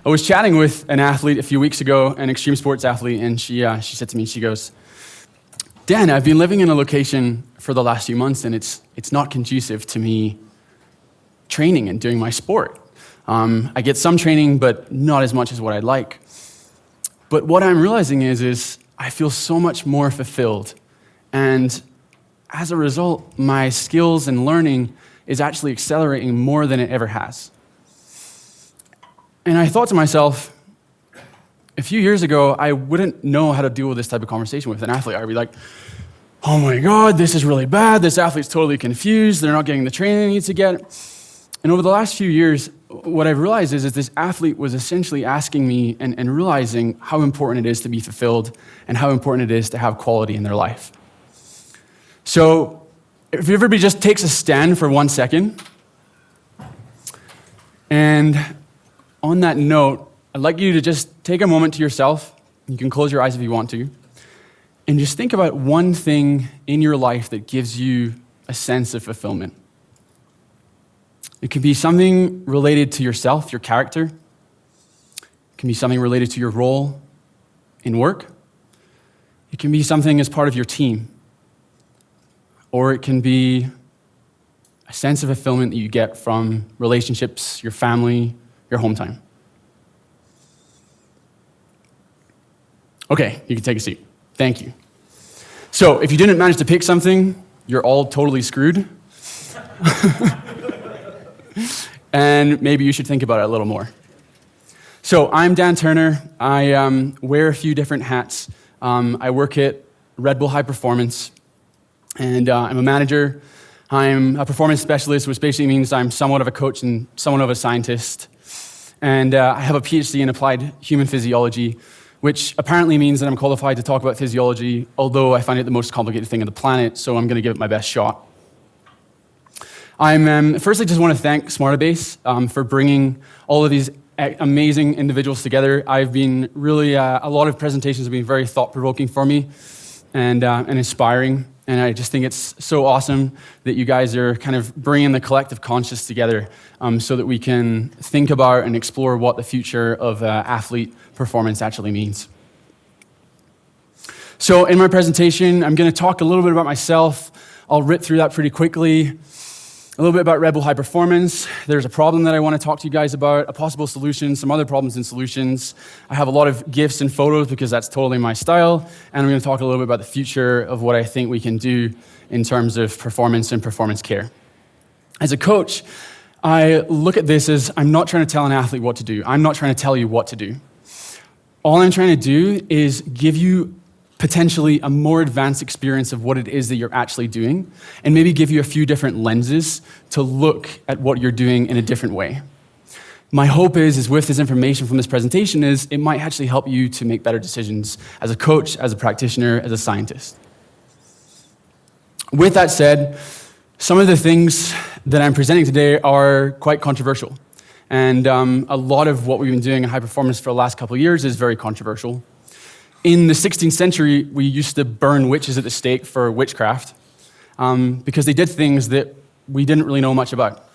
I was chatting with an athlete a few weeks ago, an extreme sports athlete, and she said to me, she goes, Dan, I've been living in a location for the last few months, and it's not conducive to me training and doing my sport. I get some training, but not as much as what I'd like. But what I'm realizing is I feel so much more fulfilled. And as a result, my skills and learning is actually accelerating more than it ever has. And I thought to myself, a few years ago, I wouldn't know how to deal with this type of conversation with an athlete. I'd be like, oh my God, this is really bad. This athlete's totally confused. They're not getting the training they need to get. And over the last few years, what I've realized is this athlete was essentially asking me and realizing how important it is to be fulfilled and how important it is to have quality in their life. So if everybody just takes a stand for 1 second, and on that note, I'd like you to just take a moment to yourself. You can close your eyes if you want to. And just think about one thing in your life that gives you a sense of fulfillment. It can be something related to yourself, your character. It can be something related to your role in work. It can be something as part of your team. Or it can be a sense of fulfillment that you get from relationships, your family, your home time. Okay, you can take a seat. Thank you. So if you didn't manage to pick something, you're all totally screwed. And maybe you should think about it a little more. So I'm Dan Turner. I wear a few different hats. I work at Red Bull High Performance, and I'm a manager. I'm a performance specialist, which basically means I'm somewhat of a coach and somewhat of a scientist. And I have a PhD in applied human physiology, which apparently means that I'm qualified to talk about physiology, although I find it the most complicated thing on the planet, so I'm going to give it my best shot. Firstly, just want to thank Smartabase for bringing all of these amazing individuals together. I've been really, a lot of presentations have been very thought-provoking for me and inspiring, and I just think it's so awesome that you guys are kind of bringing the collective conscious together so that we can think about and explore what the future of athlete performance actually means. So in my presentation, I'm going to talk a little bit about myself. I'll rip through that pretty quickly. A little bit about Red Bull High Performance. There's a problem that I want to talk to you guys about, a possible solution, some other problems and solutions. I have a lot of GIFs and photos because that's totally my style. And I'm going to talk a little bit about the future of what I think we can do in terms of performance and performance care. As a coach, I look at this as I'm not trying to tell an athlete what to do. I'm not trying to tell you what to do. All I'm trying to do is give you potentially a more advanced experience of what it is that you're actually doing, and maybe give you a few different lenses to look at what you're doing in a different way. My hope is with this information from this presentation is it might actually help you to make better decisions as a coach, as a practitioner, as a scientist. With that said, some of the things that I'm presenting today are quite controversial. And a lot of what we've been doing in high performance for the last couple of years is very controversial. In the 16th century, we used to burn witches at the stake for witchcraft because they did things that we didn't really know much about.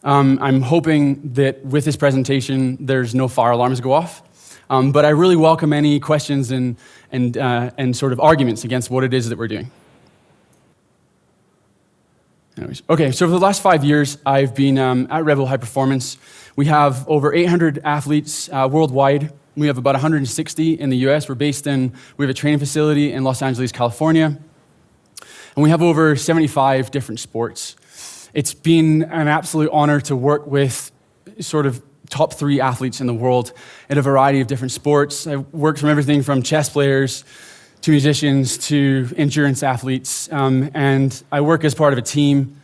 I'm hoping that with this presentation, there's no fire alarms go off, but I really welcome any questions and sort of arguments against what it is that we're doing. Anyways, okay, so for the last 5 years, I've been at Red Bull High Performance. We have over 800 athletes worldwide. We have about 160 in the US. We have a training facility in Los Angeles, California. And we have over 75 different sports. It's been an absolute honor to work with sort of top 3 athletes in the world in a variety of different sports. I've worked from everything from chess players to musicians to endurance athletes. And I work as part of a team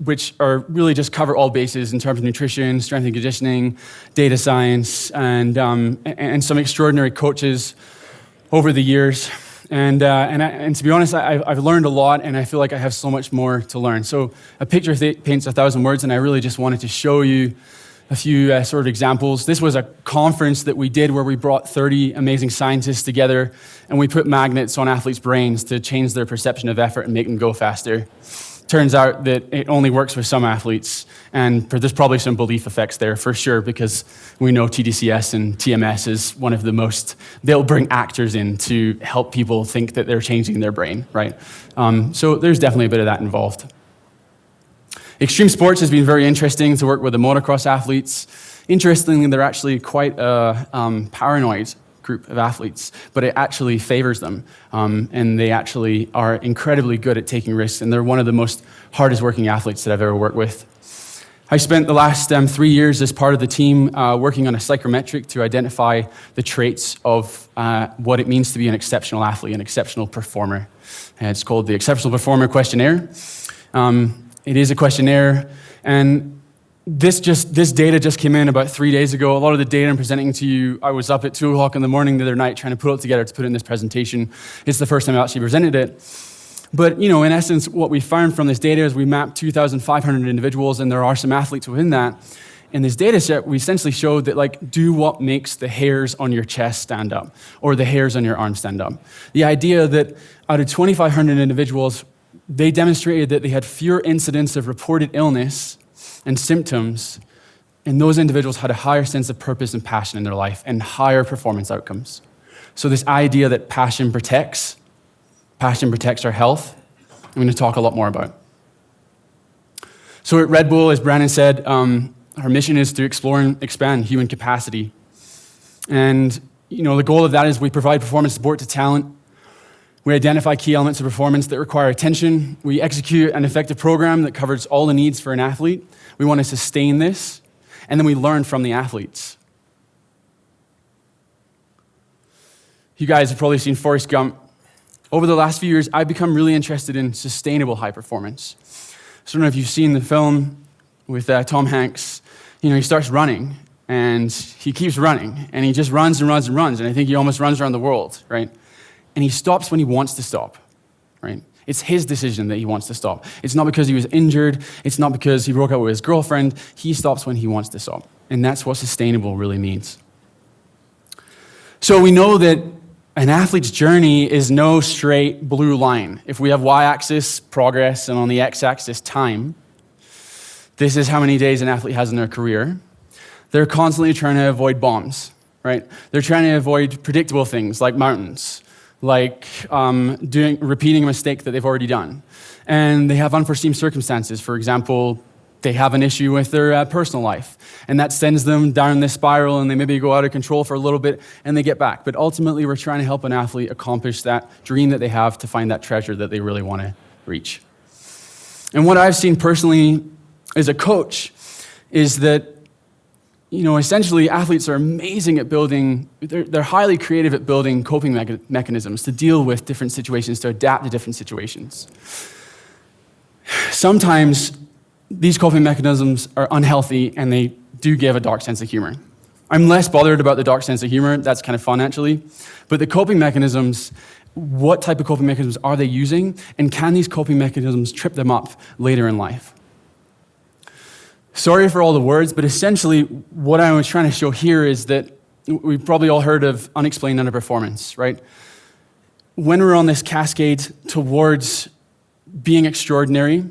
which are really just cover all bases in terms of nutrition, strength and conditioning, data science, and some extraordinary coaches over the years. And to be honest, I've learned a lot, and I feel like I have so much more to learn. So a picture paints 1,000 words, and I really just wanted to show you a few sort of examples. This was a conference that we did where we brought 30 amazing scientists together, and we put magnets on athletes' brains to change their perception of effort and make them go faster. turns out that it only works with some athletes, and there's probably some belief effects there for sure, because we know TDCS and TMS is one of the most, they'll bring actors in to help people think that they're changing their brain, right? So there's definitely a bit of that involved. Extreme sports has been very interesting to work with the motocross athletes. Interestingly, they're actually quite a paranoid group of athletes, but it actually favors them. And they actually are incredibly good at taking risks, and they're one of the most hardest working athletes that I've ever worked with. I spent the last 3 years as part of the team working on a psychometric to identify the traits of what it means to be an exceptional athlete, an exceptional performer. And it's called the Exceptional Performer Questionnaire. It is a questionnaire, and this data just came in about 3 days ago. A lot of the data I'm presenting to you, I was up at 2 o'clock in the morning the other night trying to put it together to put it in this presentation. It's the first time I actually presented it. But, in essence, what we found from this data is we mapped 2,500 individuals, and there are some athletes within that. In this data set, we essentially showed that, do what makes the hairs on your chest stand up, or the hairs on your arm stand up. The idea that out of 2,500 individuals, they demonstrated that they had fewer incidents of reported illness and symptoms, and those individuals had a higher sense of purpose and passion in their life and higher performance outcomes. So this idea that passion protects our health, I'm going to talk a lot more about. So at Red Bull, as Brandon said, our mission is to explore and expand human capacity. And the goal of that is we provide performance support to talent. We identify key elements of performance that require attention. We execute an effective program that covers all the needs for an athlete. We want to sustain this, and then we learn from the athletes. You guys have probably seen Forrest Gump. Over the last few years, I've become really interested in sustainable high performance. So I don't know if you've seen the film with Tom Hanks. He starts running, and he keeps running, and he just runs and runs and runs, and I think he almost runs around the world, right? And he stops when he wants to stop, right? It's his decision that he wants to stop. It's not because he was injured. It's not because he broke up with his girlfriend. He stops when he wants to stop. And that's what sustainable really means. So we know that an athlete's journey is no straight blue line. If we have y-axis, progress, and on the x-axis, time, this is how many days an athlete has in their career. They're constantly trying to avoid bombs, right? They're trying to avoid predictable things like mountains, like repeating a mistake that they've already done. And they have unforeseen circumstances. For example, they have an issue with their personal life, and that sends them down this spiral, and they maybe go out of control for a little bit, and they get back. But ultimately, we're trying to help an athlete accomplish that dream that they have to find that treasure that they really want to reach. And what I've seen personally as a coach is that essentially athletes are amazing at building, they're highly creative at building coping mechanisms to deal with different situations, to adapt to different situations. Sometimes these coping mechanisms are unhealthy and they do give a dark sense of humor. I'm less bothered about the dark sense of humor, that's kind of fun actually. But the coping mechanisms, what type of coping mechanisms are they using, and can these coping mechanisms trip them up later in life? Sorry for all the words, but essentially what I was trying to show here is that we've probably all heard of unexplained underperformance, right? When we're on this cascade towards being extraordinary,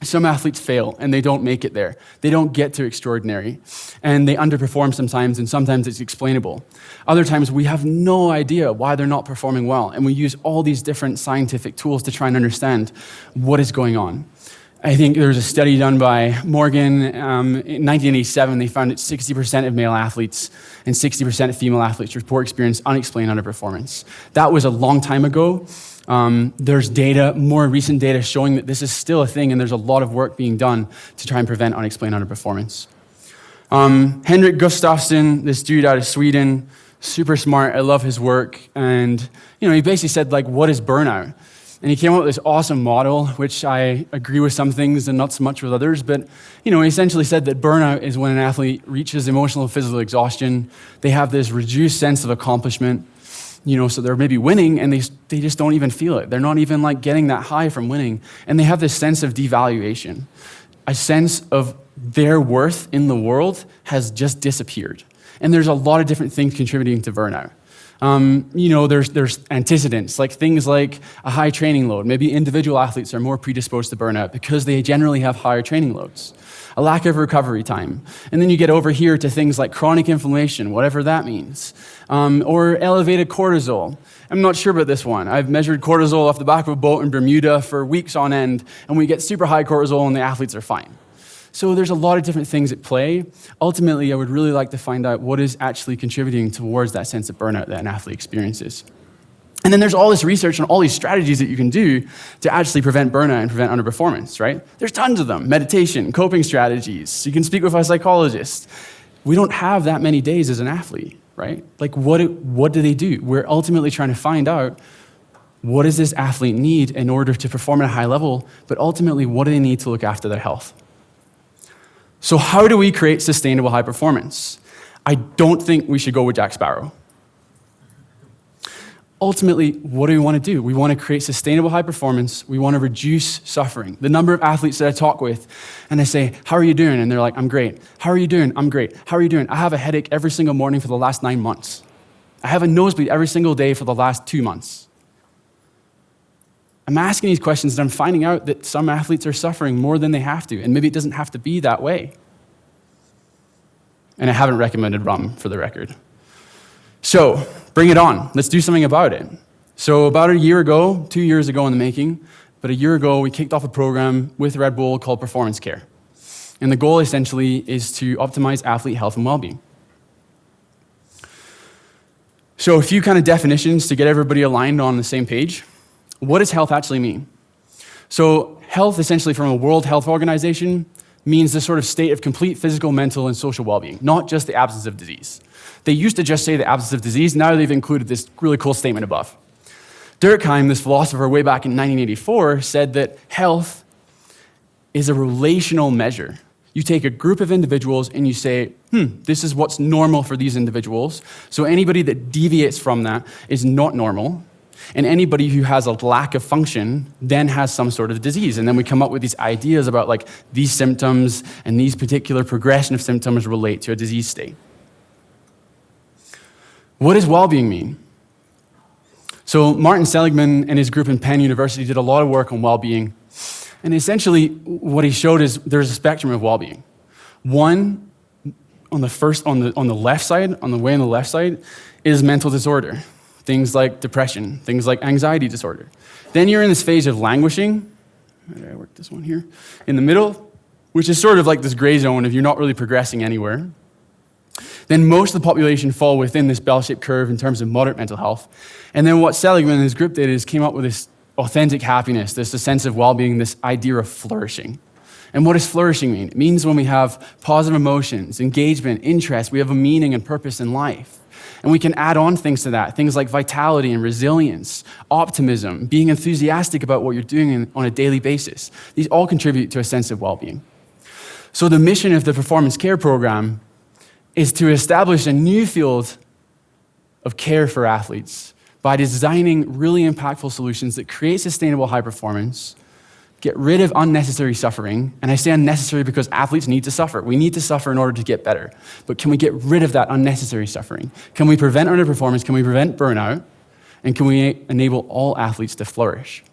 some athletes fail and they don't make it there. They don't get to extraordinary, and they underperform sometimes, and sometimes it's explainable. Other times we have no idea why they're not performing well, and we use all these different scientific tools to try and understand what is going on. I think there was a study done by Morgan in 1987. They found that 60% of male athletes and 60% of female athletes report experience unexplained underperformance. That was a long time ago. There's data, more recent data, showing that this is still a thing, and there's a lot of work being done to try and prevent unexplained underperformance. Henrik Gustafsson, this dude out of Sweden, super smart. I love his work. And he basically said, what is burnout? And he came up with this awesome model, which I agree with some things and not so much with others. But, he essentially said that burnout is when an athlete reaches emotional and physical exhaustion. They have this reduced sense of accomplishment, so they're maybe winning and they just don't even feel it. They're not even getting that high from winning. And they have this sense of devaluation. A sense of their worth in the world has just disappeared. And there's a lot of different things contributing to burnout. There's antecedents, like things like a high training load. Maybe individual athletes are more predisposed to burnout because they generally have higher training loads. A lack of recovery time. And then you get over here to things like chronic inflammation, whatever that means, or elevated cortisol. I'm not sure about this one. I've measured cortisol off the back of a boat in Bermuda for weeks on end, and we get super high cortisol and the athletes are fine. So there's a lot of different things at play. Ultimately, I would really like to find out what is actually contributing towards that sense of burnout that an athlete experiences. And then there's all this research and all these strategies that you can do to actually prevent burnout and prevent underperformance, right? There's tons of them. Meditation, coping strategies. You can speak with a psychologist. We don't have that many days as an athlete, right? Like what do they do? We're ultimately trying to find out what does this athlete need in order to perform at a high level, but ultimately what do they need to look after their health? So how do we create sustainable high performance? I don't think we should go with Jack Sparrow. Ultimately, what do we want to do? We want to create sustainable high performance. We want to reduce suffering. The number of athletes that I talk with, and I say, how are you doing? And they're like, I'm great. How are you doing? I'm great. How are you doing? I have a headache every single morning for the last 9 months. I have a nosebleed every single day for the last 2 months. I'm asking these questions and I'm finding out that some athletes are suffering more than they have to, and maybe it doesn't have to be that way. And I haven't recommended rum, for the record. So, bring it on. Let's do something about it. So about a year ago, 2 years ago in the making, but a year ago, we kicked off a program with Red Bull called Performance Care. And the goal essentially is to optimize athlete health and well-being. So a few kind of definitions to get everybody aligned on the same page. What does health actually mean? So health, essentially from a World Health Organization, means the sort of state of complete physical, mental, and social well-being, not just the absence of disease. They used to just say the absence of disease. Now they've included this really cool statement above. Durkheim, this philosopher way back in 1984, said that health is a relational measure. You take a group of individuals and you say, this is what's normal for these individuals. So anybody that deviates from that is not normal. And anybody who has a lack of function then has some sort of disease. And then we come up with these ideas about like these symptoms and these particular progression of symptoms relate to a disease state. What does well-being mean? So Martin Seligman and his group in Penn University did a lot of work on well-being. And essentially what he showed is there's a spectrum of well-being. One, on the left side, on the way on the left side, is mental disorder. Things like depression, things like anxiety disorder. Then you're in this phase of languishing. How did I work this one here? In the middle, which is sort of like this gray zone if you're not really progressing anywhere. Then most of the population fall within this bell-shaped curve in terms of moderate mental health. And then what Seligman and his group did is came up with this authentic happiness, this sense of well-being, this idea of flourishing. And what does flourishing mean? It means when we have positive emotions, engagement, interest, we have a meaning and purpose in life. And we can add on things to that, things like vitality and resilience, optimism, being enthusiastic about what you're doing on a daily basis. These all contribute to a sense of well-being. So the mission of the Performance Care Program is to establish a new field of care for athletes by designing really impactful solutions that create sustainable high performance, get rid of unnecessary suffering. And I say unnecessary because athletes need to suffer. We need to suffer in order to get better. But can we get rid of that unnecessary suffering? Can we prevent underperformance? Can we prevent burnout? And can we enable all athletes to flourish?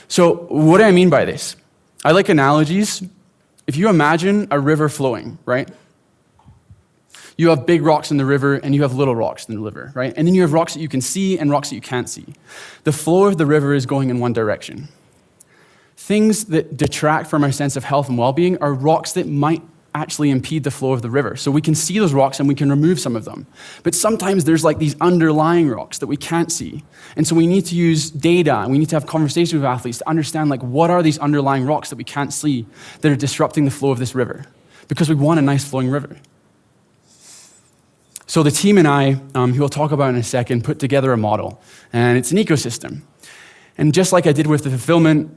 So what do I mean by this? I like analogies. If you imagine a river flowing, right? You have big rocks in the river and you have little rocks in the river, right? And then you have rocks that you can see and rocks that you can't see. The flow of the river is going in one direction. Things that detract from our sense of health and well-being are rocks that might actually impede the flow of the river. So we can see those rocks and we can remove some of them. But sometimes there's like these underlying rocks that we can't see. And so we need to use data and we need to have conversations with athletes to understand like what are these underlying rocks that we can't see that are disrupting the flow of this river? Because we want a nice flowing river. So the team and I, who we'll talk about in a second, put together a model. And it's an ecosystem. And just like I did with the fulfillment,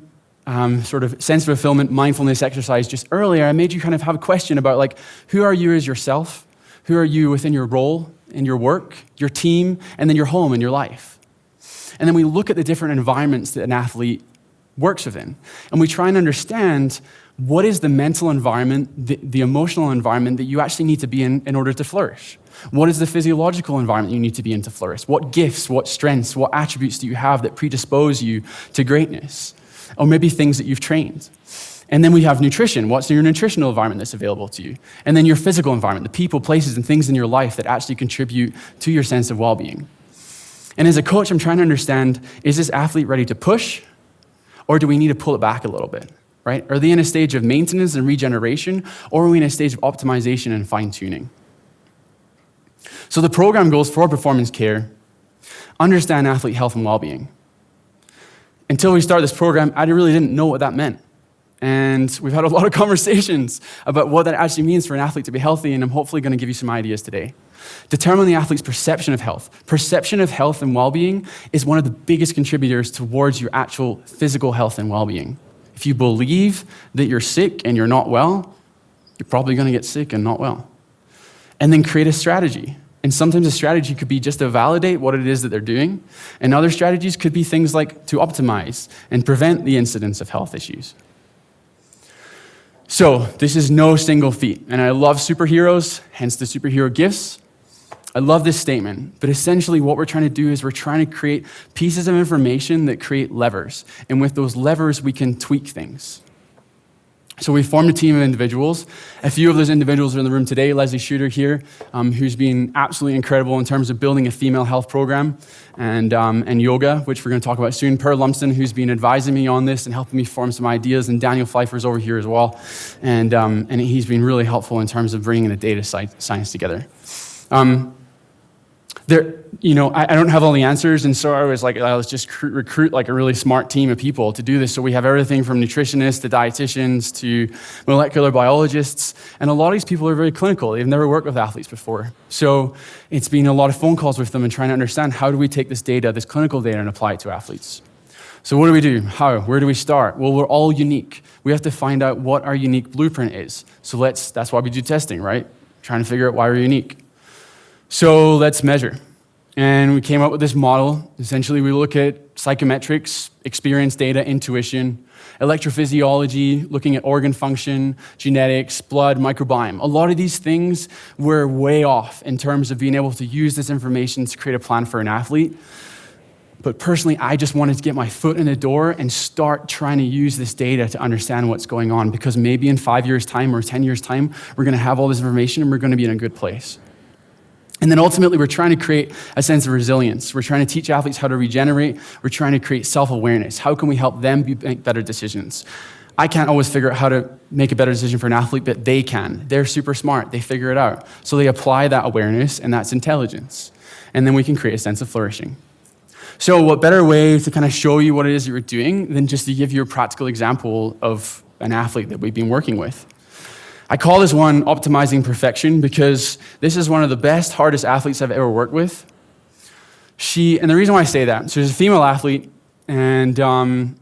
sort of sense of fulfillment, mindfulness exercise just earlier, I made you kind of have a question about like, who are you as yourself? Who are you within your role, in your work, your team, and then your home and your life? And then we look at the different environments that an athlete works within. And we try and understand what is the mental environment, the emotional environment that you actually need to be in order to flourish? What is the physiological environment you need to be in to flourish? What gifts, what strengths, what attributes do you have that predispose you to greatness? Or maybe things that you've trained. And then we have nutrition. What's your nutritional environment that's available to you? And then your physical environment, the people, places, and things in your life that actually contribute to your sense of well-being. And as a coach, I'm trying to understand, is this athlete ready to push? Or do we need to pull it back a little bit, right? Are they in a stage of maintenance and regeneration? Or are we in a stage of optimization and fine-tuning? So the program goals for performance care, understand athlete health and well-being. Until we started this program, I really didn't know what that meant. And we've had a lot of conversations about what that actually means for an athlete to be healthy, and I'm hopefully going to give you some ideas today. Determine the athlete's perception of health. Perception of health and well-being is one of the biggest contributors towards your actual physical health and well-being. If you believe that you're sick and you're not well, you're probably going to get sick and not well. And then create a strategy. And sometimes a strategy could be just to validate what it is that they're doing. And other strategies could be things like to optimize and prevent the incidence of health issues. So this is no single feat. And I love superheroes, hence the superhero gifts. I love this statement. But essentially what we're trying to do is we're trying to create pieces of information that create levers. And with those levers, we can tweak things. So we formed a team of individuals. A few of those individuals are in the room today. Leslie Shooter here, who's been absolutely incredible in terms of building a female health program and yoga, which we're going to talk about soon. Per Lumsden, who's been advising me on this and helping me form some ideas, and Daniel Pfeiffer's over here as well. And he's been really helpful in terms of bringing the data science together. I don't have all the answers, and so I was like, let's just recruit like a really smart team of people to do this. So we have everything from nutritionists to dietitians to molecular biologists, and a lot of these people are very clinical. They've never worked with athletes before. So it's been a lot of phone calls with them and trying to understand, how do we take this data, this clinical data, and apply it to athletes? So what do we do? How? Where do we start? Well, we're all unique. We have to find out what our unique blueprint is. So that's why we do testing, right? Trying to figure out why we're unique. So let's measure. And we came up with this model. Essentially, we look at psychometrics, experience data, intuition, electrophysiology, looking at organ function, genetics, blood, microbiome. A lot of these things were way off in terms of being able to use this information to create a plan for an athlete. But personally, I just wanted to get my foot in the door and start trying to use this data to understand what's going on, because maybe in 5 years' time or 10 years' time, we're going to have all this information and we're going to be in a good place. And then ultimately, we're trying to create a sense of resilience. We're trying to teach athletes how to regenerate. We're trying to create self-awareness. How can we help them make better decisions? I can't always figure out how to make a better decision for an athlete, but they can. They're super smart. They figure it out. So they apply that awareness, and that's intelligence. And then we can create a sense of flourishing. So what better way to kind of show you what it is that you're doing than just to give you a practical example of an athlete that we've been working with. I call this one optimizing perfection because this is one of the best, hardest athletes I've ever worked with. And the reason why I say that, so she's a female athlete, and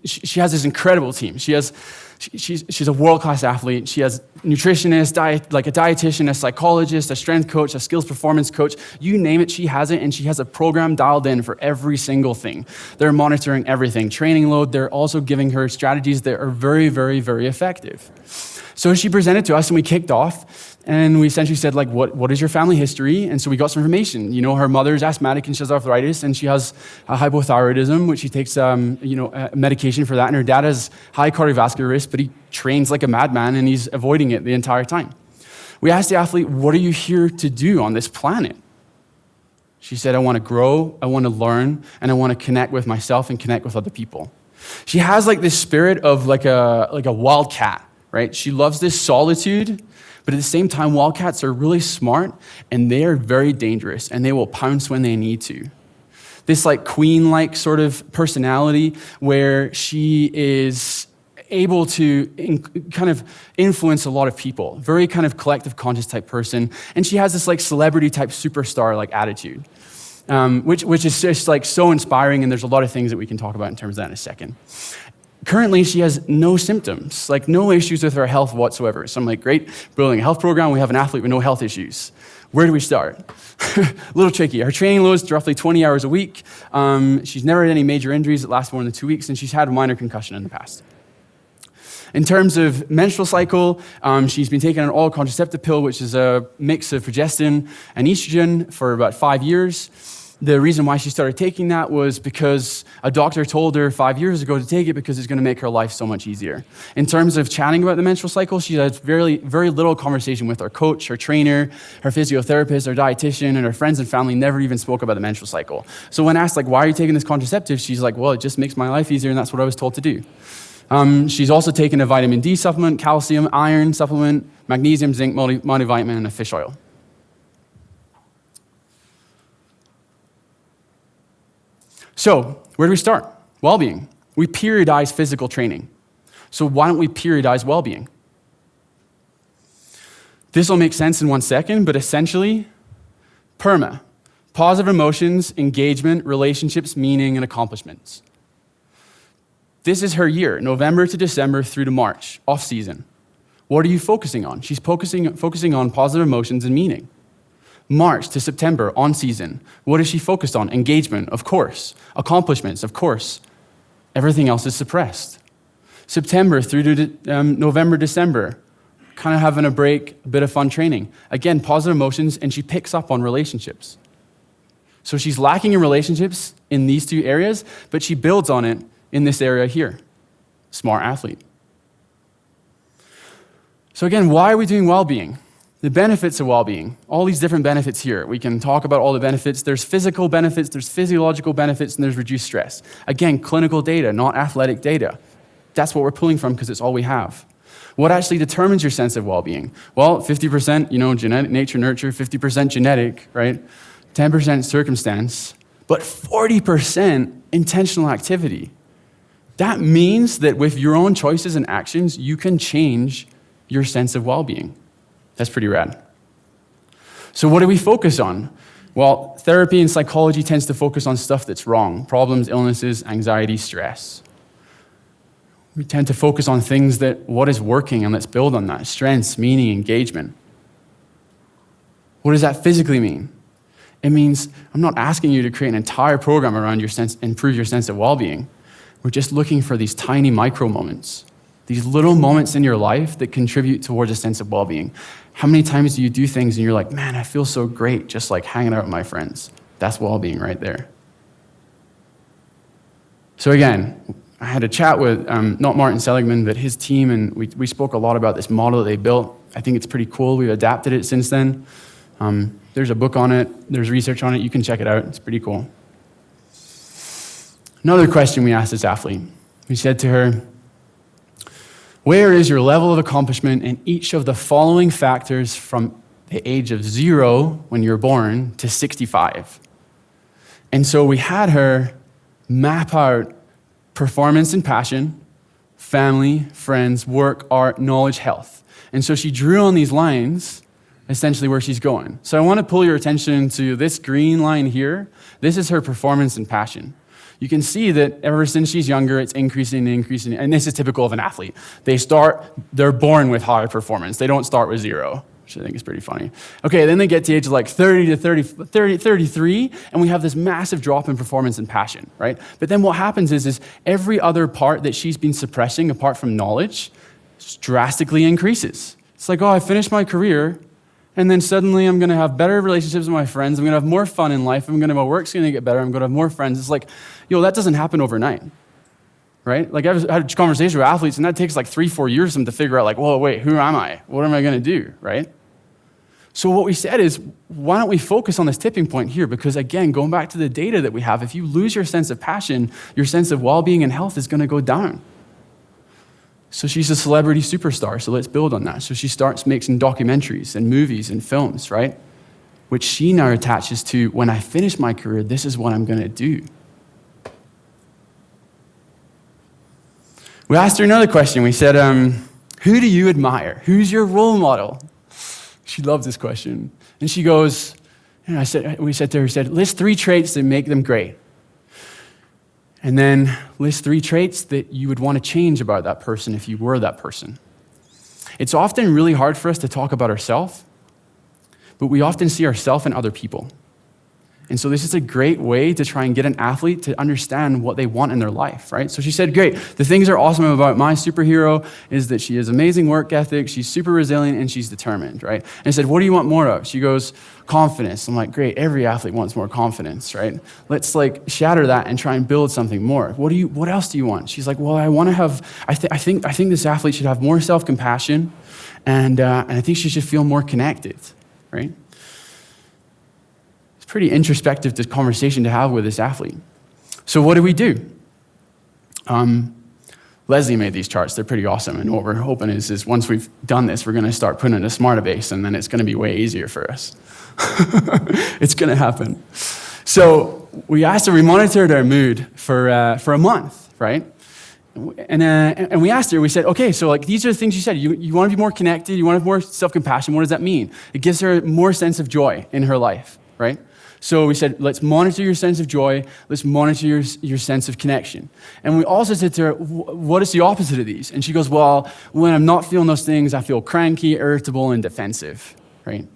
she has this incredible team. She's a world-class athlete. She has nutritionists, like a dietitian, a psychologist, a strength coach, a skills performance coach. You name it, she has it, and she has a program dialed in for every single thing. They're monitoring everything, training load. They're also giving her strategies that are very, very, very effective. So she presented to us, and we kicked off, and we essentially said, like, what is your family history? And so we got some information. You know, her mother's asthmatic and she has arthritis, and she has hypothyroidism, which she takes medication for that. And her dad has high cardiovascular risk, but he trains like a madman, and he's avoiding it the entire time. We asked the athlete, what are you here to do on this planet? She said, I want to grow, I want to learn, and I want to connect with myself and connect with other people. She has like this spirit of like a wildcat. Right? She loves this solitude, but at the same time, wildcats are really smart, and they are very dangerous, and they will pounce when they need to. This like queen-like sort of personality where she is able to kind of influence a lot of people, very kind of collective conscious type person, and she has this like celebrity type superstar like attitude, which is just like so inspiring, and there's a lot of things that we can talk about in terms of that in a second. Currently, she has no symptoms, like no issues with her health whatsoever. So I'm like, great, building a health program, we have an athlete with no health issues. Where do we start? A little tricky. Her training load is roughly 20 hours a week. She's never had any major injuries that last more than 2 weeks, and she's had a minor concussion in the past. In terms of menstrual cycle, she's been taking an oral contraceptive pill, which is a mix of progestin and estrogen, for about 5 years. The reason why she started taking that was because a doctor told her 5 years ago to take it because it's going to make her life so much easier. In terms of chatting about the menstrual cycle, she has very, very little conversation with her coach, her trainer, her physiotherapist, her dietitian, and her friends and family never even spoke about the menstrual cycle. So when asked, like, why are you taking this contraceptive? She's like, well, it just makes my life easier, and that's what I was told to do. She's also taken a vitamin D supplement, calcium, iron supplement, magnesium, zinc, multivitamin, and a fish oil. So, where do we start? Wellbeing. We periodize physical training. So why don't we periodize well-being? This will make sense in 1 second, but essentially, PERMA. Positive emotions, engagement, relationships, meaning, and accomplishments. This is her year, November to December through to March, off season. What are you focusing on? She's focusing on positive emotions and meaning. March to September, on season. What is she focused on? Engagement, of course. Accomplishments, of course. Everything else is suppressed. September through to November, December, kind of having a break, a bit of fun training. Again, positive emotions, and she picks up on relationships. So she's lacking in relationships in these two areas, but she builds on it in this area here. Smart athlete. So again, why are we doing well-being? The benefits of well-being, all these different benefits here. We can talk about all the benefits. There's physical benefits, there's physiological benefits, and there's reduced stress. Again, clinical data, not athletic data. That's what we're pulling from because it's all we have. What actually determines your sense of well-being? Well, 50%, genetic, nature, nurture, 50% genetic, right? 10% circumstance, but 40% intentional activity. That means that with your own choices and actions, you can change your sense of well-being. That's pretty rad. So what do we focus on? Well, therapy and psychology tends to focus on stuff that's wrong. Problems, illnesses, anxiety, stress. We tend to focus on things what is working, and let's build on that. Strengths, meaning, engagement. What does that physically mean? It means I'm not asking you to create an entire program around improve your sense of well-being. We're just looking for these tiny micro moments. These little moments in your life that contribute towards a sense of well-being. How many times do you do things and you're like, man, I feel so great just like hanging out with my friends? That's well-being right there. So again, I had a chat with, not Martin Seligman, but his team, and we spoke a lot about this model that they built. I think it's pretty cool. We've adapted it since then. There's a book on it. There's research on it. You can check it out. It's pretty cool. Another question we asked this athlete. We said to her, where is your level of accomplishment in each of the following factors from the age of 0 when you're born to 65? And so we had her map out performance and passion, family, friends, work, art, knowledge, health. And so she drew on these lines essentially where she's going. So I want to pull your attention to this green line here. This is her performance and passion. You can see that ever since she's younger, it's increasing and increasing. And this is typical of an athlete. They're born with high performance. They don't start with 0, which I think is pretty funny. Okay, then they get to the age of like 30 to 33, and we have this massive drop in performance and passion, right? But then what happens is every other part that she's been suppressing, apart from knowledge, drastically increases. It's like, oh, I finished my career, and then suddenly I'm going to have better relationships with my friends. I'm going to have more fun in life. My work's going to get better. I'm going to have more friends. It's like, that doesn't happen overnight, right? Like I've had a conversation with athletes, and that takes like 3-4 years for them to figure out like, whoa, wait, who am I? What am I going to do, right? So what we said is, why don't we focus on this tipping point here? Because again, going back to the data that we have, if you lose your sense of passion, your sense of well-being and health is going to go down. So she's a celebrity superstar, so let's build on that. So she starts making documentaries and movies and films, right? Which she now attaches to, when I finish my career, this is what I'm going to do. We asked her another question. We said, who do you admire? Who's your role model? She loved this question. And she goes, we said to her, list 3 traits that make them great. And then list 3 traits that you would want to change about that person if you were that person. It's often really hard for us to talk about ourselves, but we often see ourselves in other people. And so this is a great way to try and get an athlete to understand what they want in their life, right? So she said, great, the things that are awesome about my superhero is that she has amazing work ethic, she's super resilient, and she's determined, right? And I said, what do you want more of? She goes, confidence. I'm like, great, every athlete wants more confidence, right? Let's shatter that and try and build something more. What else do you want? She's like, well, I want to have, I think this athlete should have more self-compassion, and I think she should feel more connected, right? Pretty introspective conversation to have with this athlete. So what do? Leslie made these charts. They're pretty awesome. And what we're hoping is once we've done this, we're going to start putting in a Smartabase, and then it's going to be way easier for us. It's going to happen. So we monitored our mood for a month, right? And we asked her, we said, okay, so these are the things you said. You want to be more connected, you want to have more self-compassion. What does that mean? It gives her more sense of joy in her life, right? So we said, let's monitor your sense of joy. Let's monitor your sense of connection. And we also said to her, what is the opposite of these? And she goes, well, when I'm not feeling those things, I feel cranky, irritable, and defensive, right?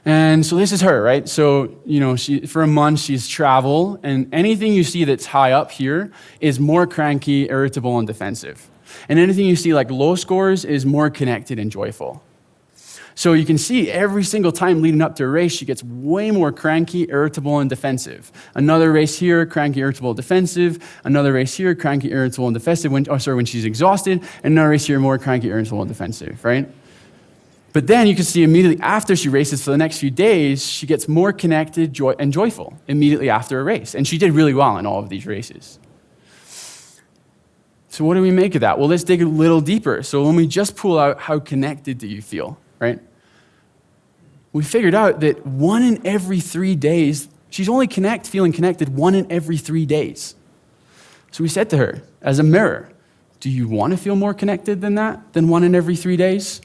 And so this is her, right? So, for a month, she's travel, and anything you see that's high up here is more cranky, irritable, and defensive. And anything you see low scores is more connected and joyful. So you can see every single time leading up to a race, she gets way more cranky, irritable, and defensive. Another race here, cranky, irritable, defensive. Another race here, cranky, irritable, and defensive when she's exhausted. And another race here, more cranky, irritable, and defensive, right? But then you can see immediately after she races for the next few days, she gets more connected and joyful immediately after a race. And she did really well in all of these races. So what do we make of that? Well, let's dig a little deeper. So when we just pull out how connected do you feel, right? We figured out that 1 in every 3 days, she's only feeling connected 1 in every 3 days. So we said to her, as a mirror, do you want to feel more connected than 1 in every 3 days?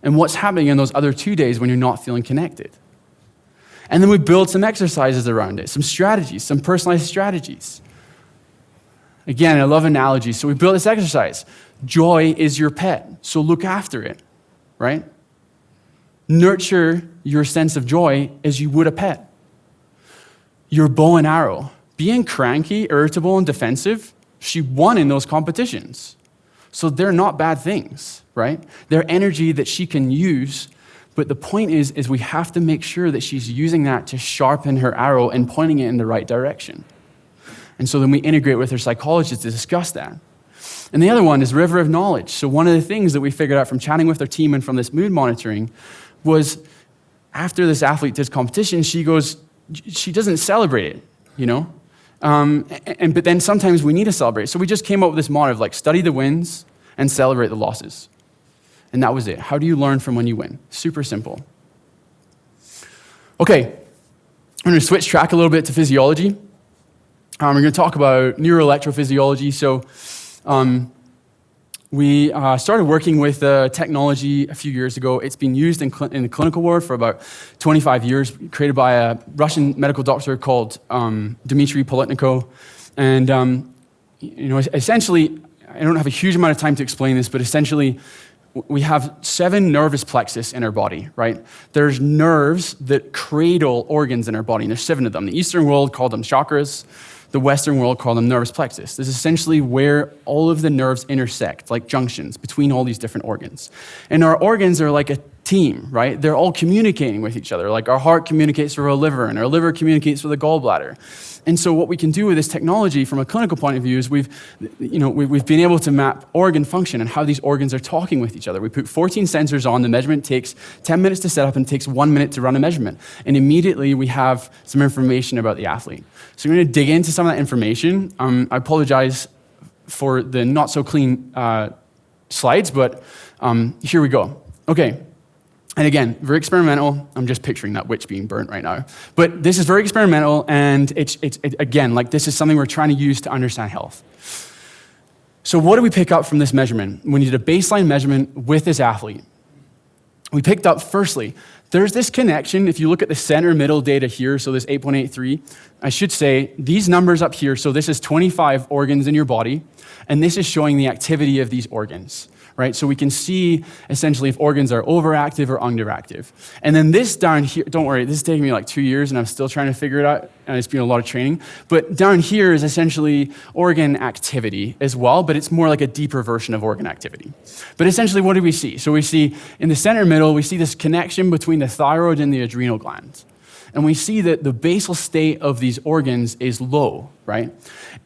And what's happening in those other 2 days when you're not feeling connected? And then we built some exercises around it, some strategies, some personalized strategies. Again, I love analogies, so we built this exercise. Joy is your pet, so look after it, right? Nurture your sense of joy as you would a pet. Your bow and arrow. Being cranky, irritable, and defensive, she won in those competitions. So they're not bad things, right? They're energy that she can use, but the point is we have to make sure that she's using that to sharpen her arrow and pointing it in the right direction. And so then we integrate with her psychologist to discuss that. And the other one is river of knowledge. So one of the things that we figured out from chatting with our team and from this mood monitoring was after this athlete does competition, she doesn't celebrate it, but then sometimes we need to celebrate. So we just came up with this motto of study the wins and celebrate the losses. And that was it. How do you learn from when you win? Super simple. Okay, I'm going to switch track a little bit to physiology. We're going to talk about neuroelectrophysiology. So we started working with technology a few years ago. It's been used in the clinical world for about 25 years, created by a Russian medical doctor called Dmitry Politniko. And essentially, I don't have a huge amount of time to explain this, but essentially, we have 7 nervous plexus in our body, right? There's nerves that cradle organs in our body, and there's 7 of them. The Eastern world called them chakras. The Western world called them nervous plexus. This is essentially where all of the nerves intersect, like junctions between all these different organs. And our organs are like a team, right? They're all communicating with each other. Like our heart communicates with our liver, and our liver communicates with the gallbladder. And so what we can do with this technology from a clinical point of view is we've been able to map organ function and how these organs are talking with each other. We put 14 sensors on. The measurement takes 10 minutes to set up and takes 1 minute to run a measurement. And immediately we have some information about the athlete. So we're going to dig into some of that information. I apologize for the not so clean slides, but here we go. Okay. And again, very experimental. I'm just picturing that witch being burnt right now. But this is very experimental, and it's again, this is something we're trying to use to understand health. So what do we pick up from this measurement? We did a baseline measurement with this athlete. We picked up, firstly, there's this connection. If you look at the center middle data here, so this 8.83, I should say these numbers up here, so this is 25 organs in your body, and this is showing the activity of these organs. right? So we can see essentially if organs are overactive or underactive. And then this down here, don't worry, this is taking me like 2 years and I'm still trying to figure it out, and it's been a lot of training. But down here is essentially organ activity as well, but it's more like a deeper version of organ activity. But essentially, what do we see? So we see in the center middle, we see this connection between the thyroid and the adrenal glands. And we see that the basal state of these organs is low, right?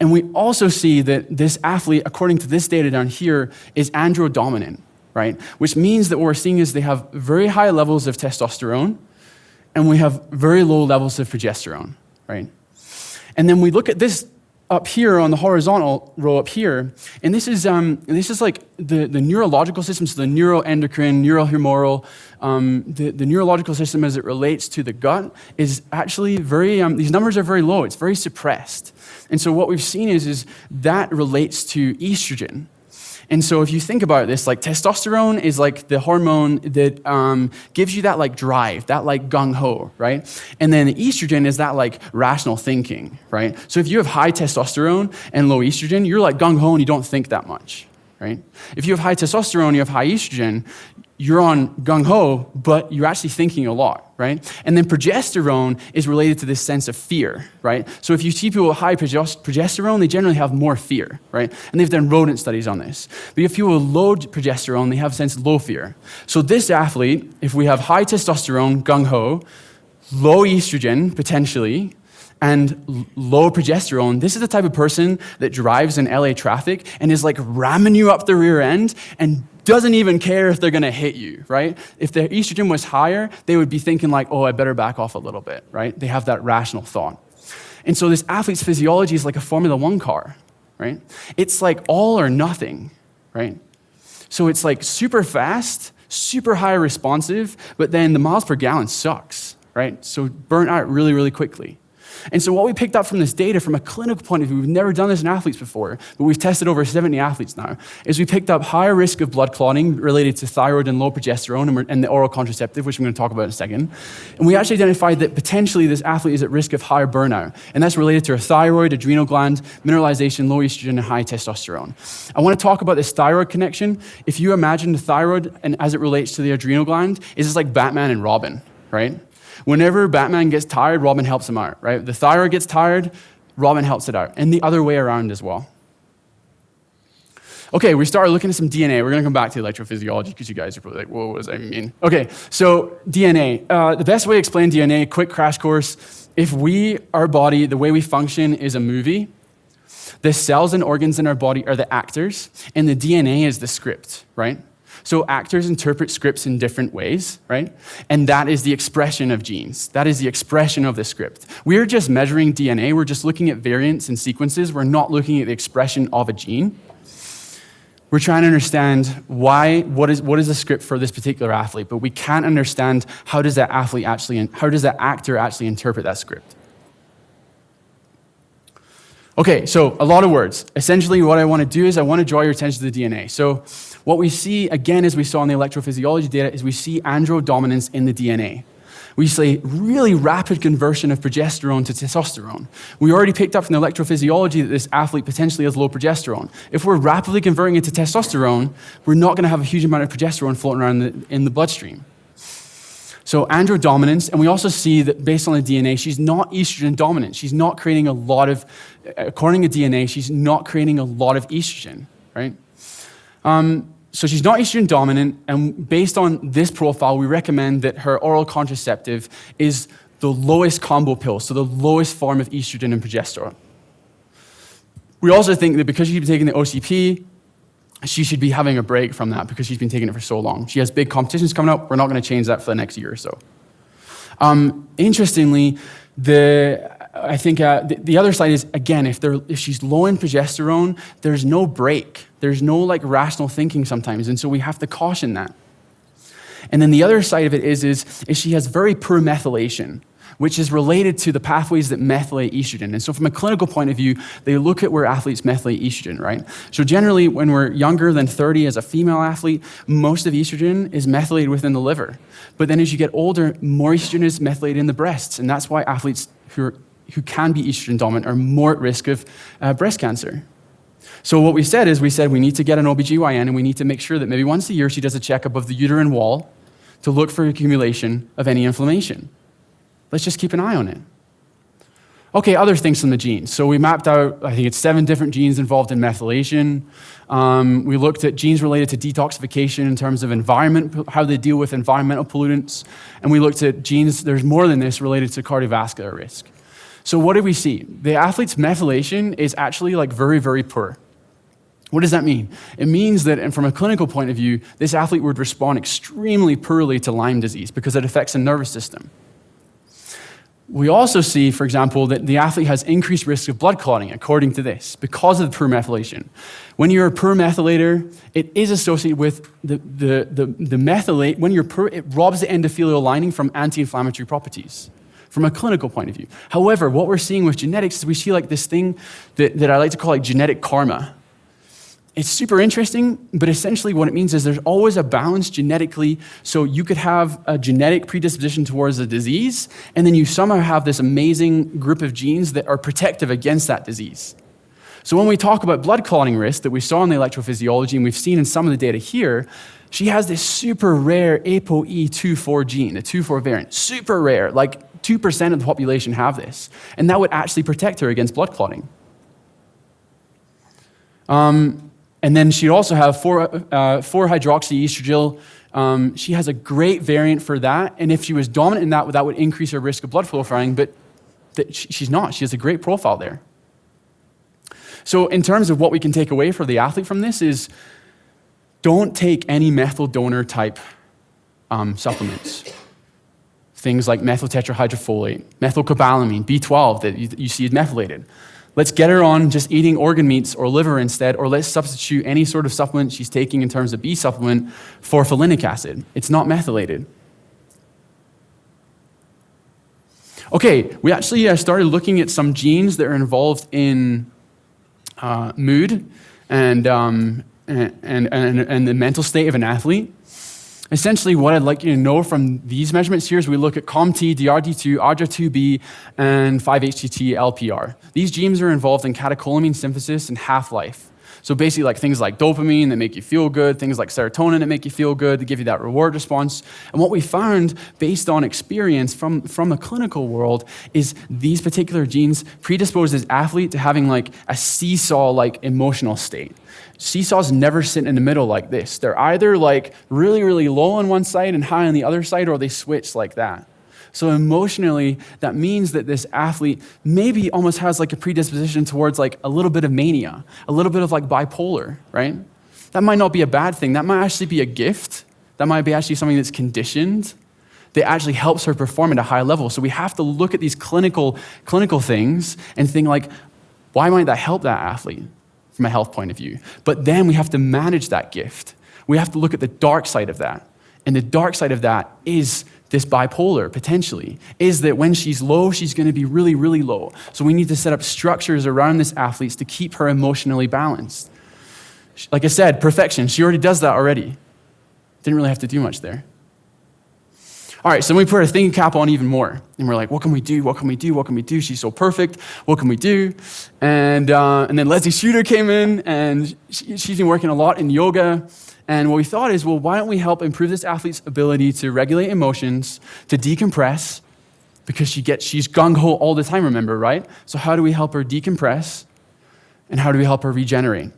And we also see that this athlete, according to this data down here, is androdominant, right? Which means that what we're seeing is they have very high levels of testosterone, and we have very low levels of progesterone, right? And then we look at this up here on the horizontal row up here, and this is like the neurological system, so the neuroendocrine, neurohumoral, the neurological system as it relates to the gut is actually very, these numbers are very low, it's very suppressed. And so what we've seen is that relates to estrogen. And so if you think about this, like testosterone is like the hormone that gives you that like drive, that like gung-ho, right? And then estrogen is that like rational thinking, right? So if you have high testosterone and low estrogen, you're like gung-ho and you don't think that much, right? If you have high testosterone, you have high estrogen, you're on gung-ho, but you're actually thinking a lot, right? And then progesterone is related to this sense of fear, right? So if you see people with high progesterone, they generally have more fear, right? And they've done rodent studies on this. But if people with low progesterone, they have a sense of low fear. So this athlete, if we have high testosterone, gung-ho, low estrogen, potentially, and low progesterone, this is the type of person that drives in LA traffic and is like ramming you up the rear end and doesn't even care if they're gonna hit you, right? If their estrogen was higher, they would be thinking like, oh, I better back off a little bit, right? They have that rational thought. And so this athlete's physiology is like a Formula One car, right? It's like all or nothing, right? So it's like super fast, super high responsive, but then the miles per gallon sucks, right? So burn out really, really quickly. And so what we picked up from this data from a clinical point of view, we've never done this in athletes before, but we've tested over 70 athletes now, is we picked up higher risk of blood clotting related to thyroid and low progesterone and the oral contraceptive, which I'm going to talk about in a second. And we actually identified that potentially this athlete is at risk of higher burnout. And that's related to a thyroid, adrenal gland, mineralization, low estrogen, and high testosterone. I want to talk about this thyroid connection. If you imagine the thyroid and as it relates to the adrenal gland, it's just like Batman and Robin, right? Whenever Batman gets tired, Robin helps him out, right? The thyroid gets tired, Robin helps it out, and the other way around as well. Okay, we started looking at some DNA. We're going to come back to electrophysiology because you guys are probably like, whoa, what does that mean? Okay, so DNA. The best way to explain DNA, quick crash course. If our body, the way we function is a movie, the cells and organs in our body are the actors, and the DNA is the script, right? So actors interpret scripts in different ways, right? And that is the expression of genes. That is the expression of the script. We're just measuring DNA. We're just looking at variants and sequences. We're not looking at the expression of a gene. We're trying to understand what is the script for this particular athlete, but we can't understand how does that actor actually interpret that script. Okay, so a lot of words. Essentially, what I want to do is I want to draw your attention to the DNA. So what we see, again, as we saw in the electrophysiology data, is we see androdominance in the DNA. We see really rapid conversion of progesterone to testosterone. We already picked up from the electrophysiology that this athlete potentially has low progesterone. If we're rapidly converting it to testosterone, we're not going to have a huge amount of progesterone floating around in the bloodstream. So androdominance, and we also see that based on the DNA, she's not estrogen dominant. She's not creating a lot of, according to DNA, she's not creating a lot of estrogen, right? So she's not estrogen dominant, and based on this profile, we recommend that her oral contraceptive is the lowest combo pill, so the lowest form of estrogen and progesterone. We also think that because she's been taking the OCP, she should be having a break from that because she's been taking it for so long. She has big competitions coming up. We're not going to change that for the next year or so. Interestingly, I think the other side is, again, if she's low in progesterone, there's no break. There's no like rational thinking sometimes, and so we have to caution that. And then the other side of it is she has very poor methylation, which is related to the pathways that methylate estrogen. And so from a clinical point of view, they look at where athletes methylate estrogen, right? So generally, when we're younger than 30 as a female athlete, most of estrogen is methylated within the liver. But then as you get older, more estrogen is methylated in the breasts. And that's why athletes who can be estrogen dominant are more at risk of breast cancer. So what we said we need to get an OBGYN and we need to make sure that maybe once a year she does a checkup of the uterine wall to look for accumulation of any inflammation. Let's just keep an eye on it. Okay, other things from the genes. So we mapped out, I think it's 7 different genes involved in methylation. We looked at genes related to detoxification in terms of environment, how they deal with environmental pollutants. And we looked at genes, there's more than this, related to cardiovascular risk. So what did we see? The athlete's methylation is actually like very, very poor. What does that mean? It means that, and from a clinical point of view, this athlete would respond extremely poorly to Lyme disease because it affects the nervous system. We also see, for example, that the athlete has increased risk of blood clotting, according to this, because of the poor methylation. When you're a poor methylator, it is associated with the methylate. When you're poor, it robs the endothelial lining from anti-inflammatory properties, from a clinical point of view. However, what we're seeing with genetics is we see like this thing that I like to call like genetic karma. It's super interesting, but essentially what it means is there's always a balance genetically. So you could have a genetic predisposition towards a disease, and then you somehow have this amazing group of genes that are protective against that disease. So when we talk about blood clotting risk that we saw in the electrophysiology, and we've seen in some of the data here, she has this super rare ApoE24 gene, the 24 variant, super rare, like 2% of the population have this. And that would actually protect her against blood clotting. And then she'd also have 4-hydroxyestradiol. She has a great variant for that, and if she was dominant in that would increase her risk of blood proliferating, but she's not. She has a great profile there. So in terms of what we can take away for the athlete from this is don't take any methyl donor type supplements. Things like methyl tetrahydrofolate, methylcobalamin, B12 that you see is methylated. Let's get her on just eating organ meats or liver instead, or let's substitute any sort of supplement she's taking in terms of B supplement for folinic acid. It's not methylated. Okay, we actually started looking at some genes that are involved in mood and the mental state of an athlete. Essentially, what I'd like you to know from these measurements here is we look at COMT, DRD2, ARJA2B, and 5-HTT-LPR. These genes are involved in catecholamine synthesis and half-life. So basically, like things like dopamine that make you feel good, things like serotonin that make you feel good, that give you that reward response. And what we found, based on experience from the clinical world, is these particular genes predispose this athlete to having like a seesaw-like emotional state. Seesaws never sit in the middle like this. They're either like really, really low on one side and high on the other side, or they switch like that. So emotionally, that means that this athlete maybe almost has like a predisposition towards like a little bit of mania, a little bit of like bipolar, right? That might not be a bad thing. That might actually be a gift. That might be actually something that's conditioned that actually helps her perform at a high level. So we have to look at these clinical things and think like, why might that help that athlete from a health point of view? But then we have to manage that gift. We have to look at the dark side of that. And the dark side of that is this bipolar, potentially, is that when she's low, she's going to be really, really low. So we need to set up structures around this athlete to keep her emotionally balanced. Like I said, perfection. She already does that already. Didn't really have to do much there. All right, so then we put our thinking cap on even more. And we're like, what can we do? What can we do? What can we do? She's so perfect. What can we do? And then Leslie Shooter came in, and she's been working a lot in yoga. And what we thought is, well, why don't we help improve this athlete's ability to regulate emotions, to decompress, because she's gung-ho all the time, remember, right? So how do we help her decompress, and how do we help her regenerate?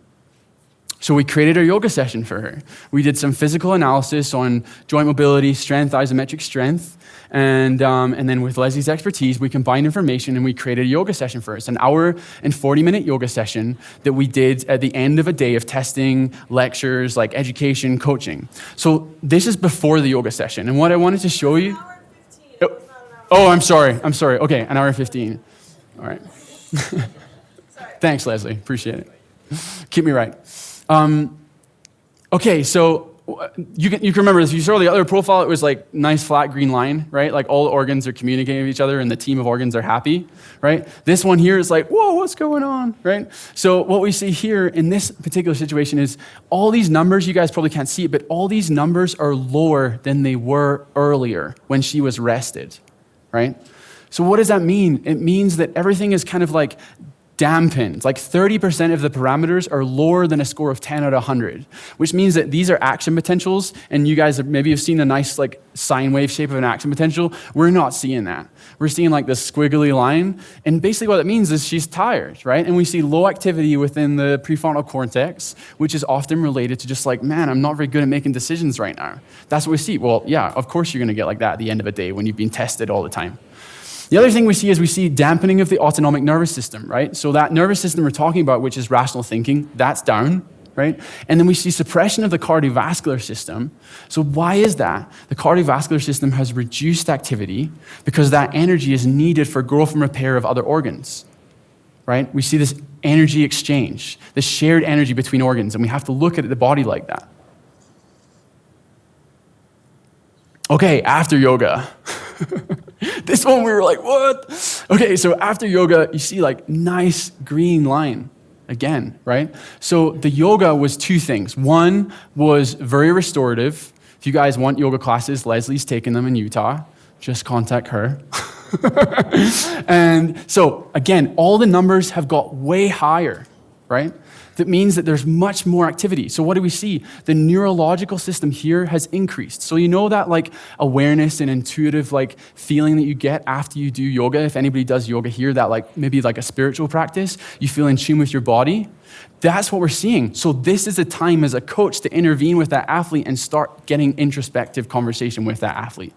So we created a yoga session for her. We did some physical analysis on joint mobility, strength, isometric strength, and then with Leslie's expertise, we combined information and we created a yoga session for her. It's an hour and 40-minute yoga session that we did at the end of a day of testing, lectures, like education, coaching. So this is before the yoga session, and what I wanted to show you... An hour and 15. It was not an hour. Oh, I'm sorry. Okay, an hour and 15. All right. Sorry. Thanks, Leslie. Appreciate it. Keep me right. Okay, so you can remember this. You saw the other profile, it was like nice flat green line, right? Like all the organs are communicating with each other and the team of organs are happy, right? This one here is like, whoa, what's going on, right? So what we see here in this particular situation is all these numbers, you guys probably can't see it, but all these numbers are lower than they were earlier when she was rested, right? So what does that mean? It means that everything is kind of like dampened. Like 30% of the parameters are lower than a score of 10 out of 100, which means that these are action potentials, and you guys maybe have seen a nice like sine wave shape of an action potential. We're not seeing that. We're seeing like this squiggly line, and basically what it means is she's tired, right? And we see low activity within the prefrontal cortex, which is often related to just like, man, I'm not very good at making decisions right now. That's what we see. Well, yeah, of course you're gonna get like that at the end of a day when you've been tested all the time. The other thing we see is we see dampening of the autonomic nervous system, right? So that nervous system we're talking about, which is rational thinking, that's down, right? And then we see suppression of the cardiovascular system. So why is that? The cardiovascular system has reduced activity because that energy is needed for growth and repair of other organs, right? We see this energy exchange, this shared energy between organs, and we have to look at the body like that. Okay, after yoga. This one we were like, what? Okay, so after yoga, you see like nice green line again, right? So the yoga was two things. One was very restorative. If you guys want yoga classes, Leslie's taking them in Utah. Just contact her. And so again, all the numbers have got way higher, right? That means that there's much more activity. So what do we see? The neurological system here has increased. So you know that like awareness and intuitive like feeling that you get after you do yoga, if anybody does yoga here, that like maybe like a spiritual practice, you feel in tune with your body. That's what we're seeing. So this is a time as a coach to intervene with that athlete and start getting introspective conversation with that athlete.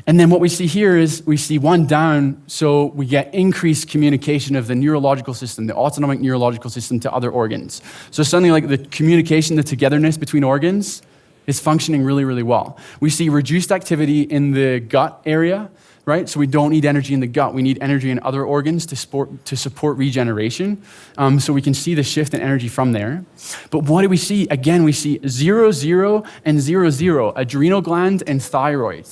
And then what we see here is we see one down, so we get increased communication of the neurological system, the autonomic neurological system to other organs. So suddenly like the communication, the togetherness between organs is functioning really, really well. We see reduced activity in the gut area, right? So we don't need energy in the gut. We need energy in other organs to support regeneration. So we can see the shift in energy from there. But what do we see? Again, we see 0, 0, and 0, 0, adrenal gland and thyroid.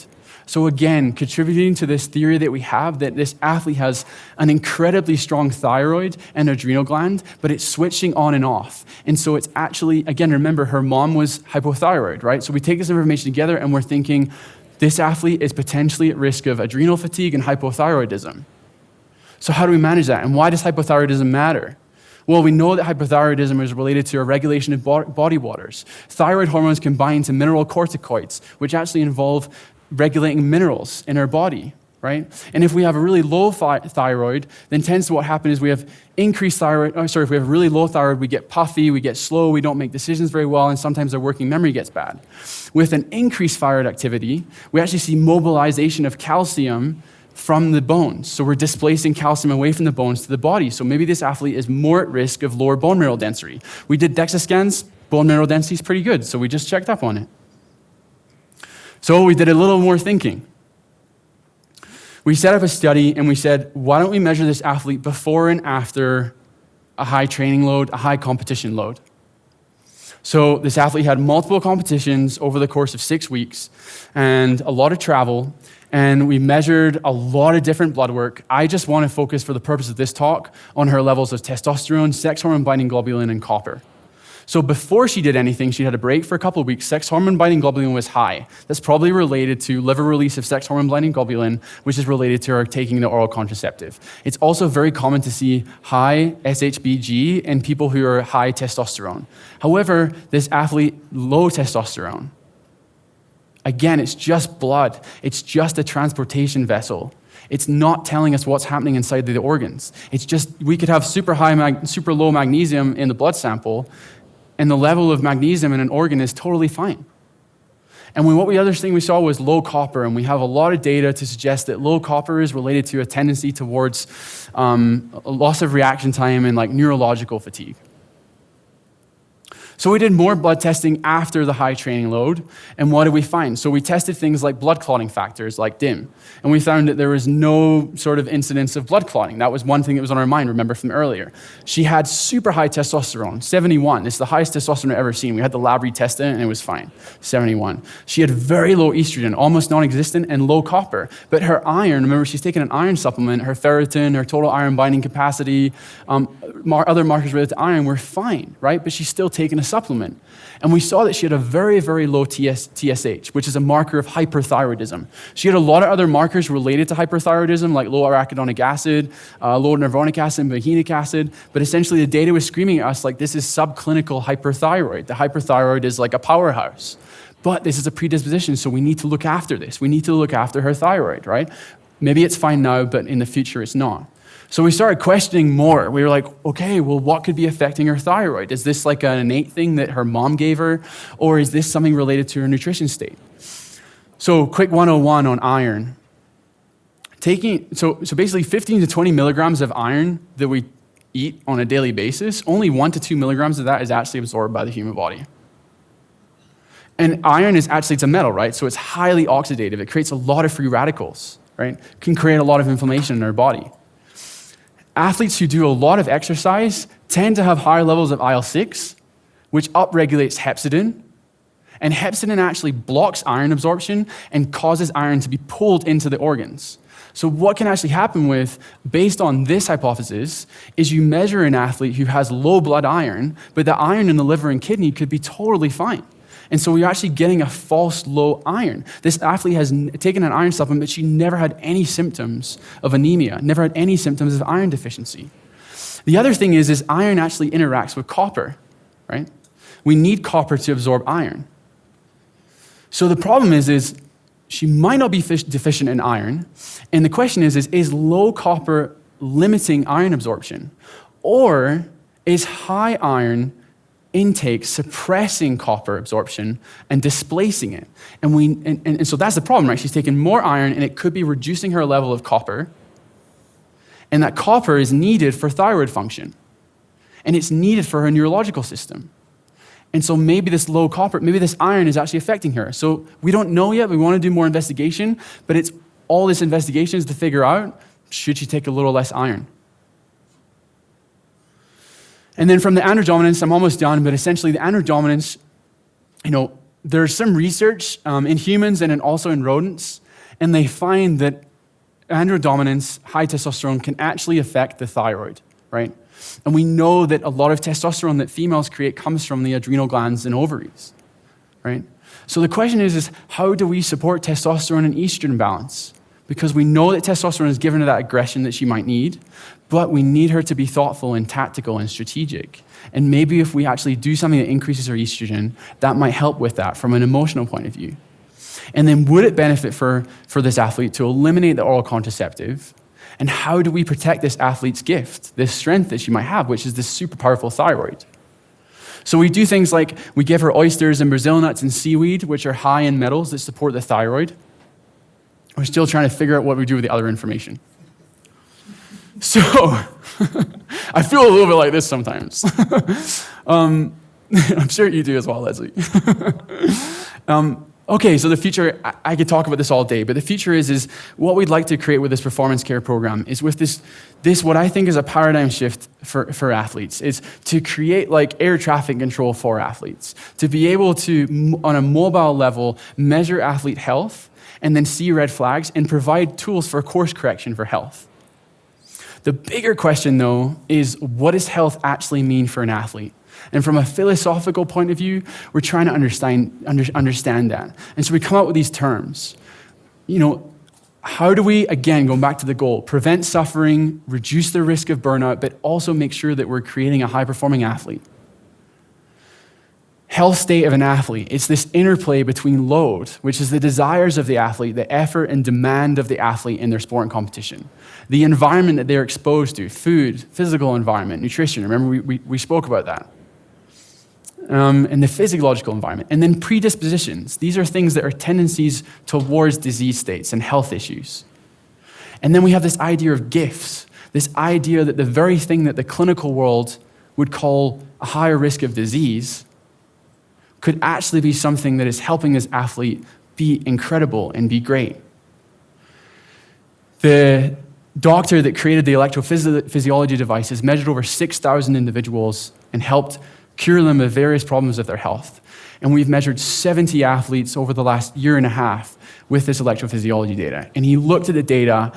So again, contributing to this theory that we have that this athlete has an incredibly strong thyroid and adrenal gland, but it's switching on and off. And so it's actually, again, remember her mom was hypothyroid, right? So we take this information together and we're thinking this athlete is potentially at risk of adrenal fatigue and hypothyroidism. So how do we manage that? And why does hypothyroidism matter? Well, we know that hypothyroidism is related to a regulation of body waters. Thyroid hormones combine to mineralocorticoids, which actually involve regulating minerals in our body, right? And if we have a really low thyroid, then tends to what happens is we have increased thyroid, if we have really low thyroid, we get puffy, we get slow, we don't make decisions very well, and sometimes our working memory gets bad. With an increased thyroid activity, we actually see mobilization of calcium from the bones. So we're displacing calcium away from the bones to the body. So maybe this athlete is more at risk of lower bone mineral density. We did DEXA scans, bone mineral density is pretty good, so we just checked up on it. So we did a little more thinking. We set up a study and we said, why don't we measure this athlete before and after a high training load, a high competition load? So this athlete had multiple competitions over the course of 6 weeks and a lot of travel, and we measured a lot of different blood work. I just want to focus for the purpose of this talk on her levels of testosterone, sex hormone binding globulin, and copper. So before she did anything, she had a break for a couple of weeks. Sex hormone binding globulin was high. That's probably related to liver release of sex hormone binding globulin, which is related to her taking the oral contraceptive. It's also very common to see high SHBG in people who are high testosterone. However, this athlete, low testosterone. Again, it's just blood. It's just a transportation vessel. It's not telling us what's happening inside the organs. It's just, we could have super low magnesium in the blood sample, and the level of magnesium in an organ is totally fine. And what the other thing we saw was low copper, and we have a lot of data to suggest that low copper is related to a tendency towards a loss of reaction time and like neurological fatigue. So we did more blood testing after the high training load, and what did we find? So we tested things like blood clotting factors, like DIM, and we found that there was no sort of incidence of blood clotting. That was one thing that was on our mind, remember from earlier. She had super high testosterone, 71. It's the highest testosterone I've ever seen. We had the lab retest it, and it was fine, 71. She had very low estrogen, almost non-existent, and low copper. But her iron, remember she's taking an iron supplement, her ferritin, her total iron binding capacity, other markers related to iron were fine, right? But she's still taking a supplement. And we saw that she had a very, very low TSH, which is a marker of hyperthyroidism. She had a lot of other markers related to hyperthyroidism, like low arachidonic acid, low nervonic acid, and bohenic acid. But essentially, the data was screaming at us like this is subclinical hyperthyroid. The hyperthyroid is like a powerhouse. But this is a predisposition, so we need to look after this. We need to look after her thyroid, right? Maybe it's fine now, but in the future it's not. So we started questioning more. We were like, okay, well, what could be affecting her thyroid? Is this like an innate thing that her mom gave her? Or is this something related to her nutrition state? So quick 101 on iron. So basically 15 to 20 milligrams of iron that we eat on a daily basis, only 1 to 2 milligrams of that is actually absorbed by the human body. And iron is actually, it's a metal, right? So it's highly oxidative. It creates a lot of free radicals, right? It can create a lot of inflammation in our body. Athletes who do a lot of exercise tend to have higher levels of IL-6, which upregulates hepcidin. And hepcidin actually blocks iron absorption and causes iron to be pulled into the organs. So what can actually happen based on this hypothesis, is you measure an athlete who has low blood iron, but the iron in the liver and kidney could be totally fine. And so we're actually getting a false low iron. This athlete has taken an iron supplement, but she never had any symptoms of anemia, never had any symptoms of iron deficiency. The other thing is iron actually interacts with copper, right? We need copper to absorb iron. So the problem is she might not be deficient in iron. And the question is low copper limiting iron absorption? Or is high iron intake suppressing copper absorption and displacing it? And so that's the problem, right? She's taking more iron and it could be reducing her level of copper. And that copper is needed for thyroid function. And it's needed for her neurological system. And so maybe this low copper, maybe this iron is actually affecting her. So we don't know yet. We want to do more investigation, but it's all this investigation is to figure out, should she take a little less iron? And then from the androdominance, I'm almost done, but essentially the androdominance, there's some research in humans and also in rodents, and they find that androdominance, high testosterone, can actually affect the thyroid, right? And we know that a lot of testosterone that females create comes from the adrenal glands and ovaries, right? So the question is how do we support testosterone and estrogen balance? Because we know that testosterone is given her that aggression that she might need, but we need her to be thoughtful and tactical and strategic. And maybe if we actually do something that increases her estrogen, that might help with that from an emotional point of view. And then would it benefit for this athlete to eliminate the oral contraceptive? And how do we protect this athlete's gift, this strength that she might have, which is this super powerful thyroid? So we do things like we give her oysters and Brazil nuts and seaweed, which are high in metals that support the thyroid. We're still trying to figure out what we do with the other information. So, I feel a little bit like this sometimes. I'm sure you do as well, Leslie. Okay, so the future, I could talk about this all day, but the future is what we'd like to create with this performance care program is with this what I think is a paradigm shift for athletes, is to create like air traffic control for athletes, to be able to, on a mobile level, measure athlete health, and then see red flags and provide tools for course correction for health. The bigger question, though, is what does health actually mean for an athlete? And from a philosophical point of view, we're trying to understand that. And so we come up with these terms. How do we, again, going back to the goal, prevent suffering, reduce the risk of burnout, but also make sure that we're creating a high-performing athlete? Health state of an athlete, it's this interplay between load, which is the desires of the athlete, the effort and demand of the athlete in their sport and competition, the environment that they're exposed to, food, physical environment, nutrition, remember we spoke about that, and the physiological environment, and then predispositions. These are things that are tendencies towards disease states and health issues. And then we have this idea of gifts, this idea that the very thing that the clinical world would call a higher risk of disease could actually be something that is helping this athlete be incredible and be great. The doctor that created the electrophysiology devices measured over 6,000 individuals and helped cure them of various problems of their health. And we've measured 70 athletes over the last year and a half with this electrophysiology data. And he looked at the data,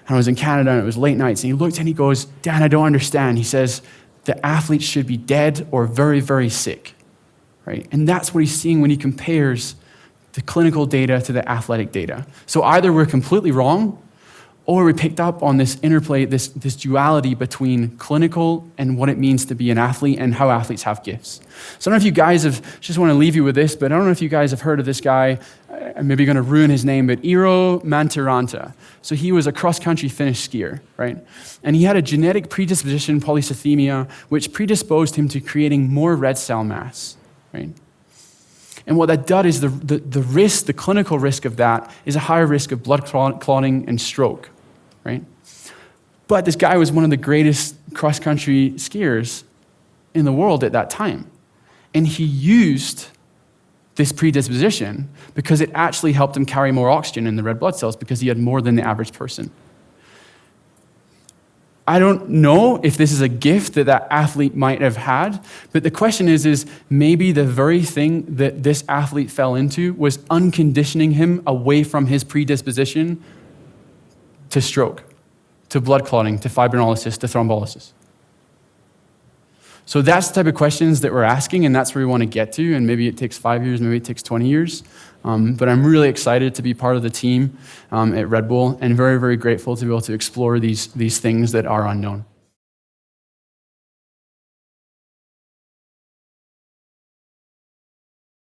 and I was in Canada, and it was late nights, and he looked and he goes, Dan, I don't understand. He says, the athletes should be dead or very, very sick. right? And that's what he's seeing when he compares the clinical data to the athletic data. So either we're completely wrong, or we picked up on this interplay, this duality between clinical and what it means to be an athlete and how athletes have gifts. So I don't know if you guys just want to leave you with this, but I don't know if you guys have heard of this guy. I'm maybe going to ruin his name, but Eero Mantiranta. So he was a cross-country Finnish skier, right? And he had a genetic predisposition, polycythemia, which predisposed him to creating more red cell mass, right? And what that does is the risk, the clinical risk of that is a higher risk of blood clotting and stroke, right? But this guy was one of the greatest cross-country skiers in the world at that time. And he used this predisposition because it actually helped him carry more oxygen in the red blood cells because he had more than the average person. I don't know if this is a gift that athlete might have had, but the question is maybe the very thing that this athlete fell into was unconditioning him away from his predisposition to stroke, to blood clotting, to fibrinolysis, to thrombolysis. So that's the type of questions that we're asking, and that's where we want to get to, and maybe it takes 5 years, maybe it takes 20 years. But I'm really excited to be part of the team at Red Bull, and very, very grateful to be able to explore these things that are unknown.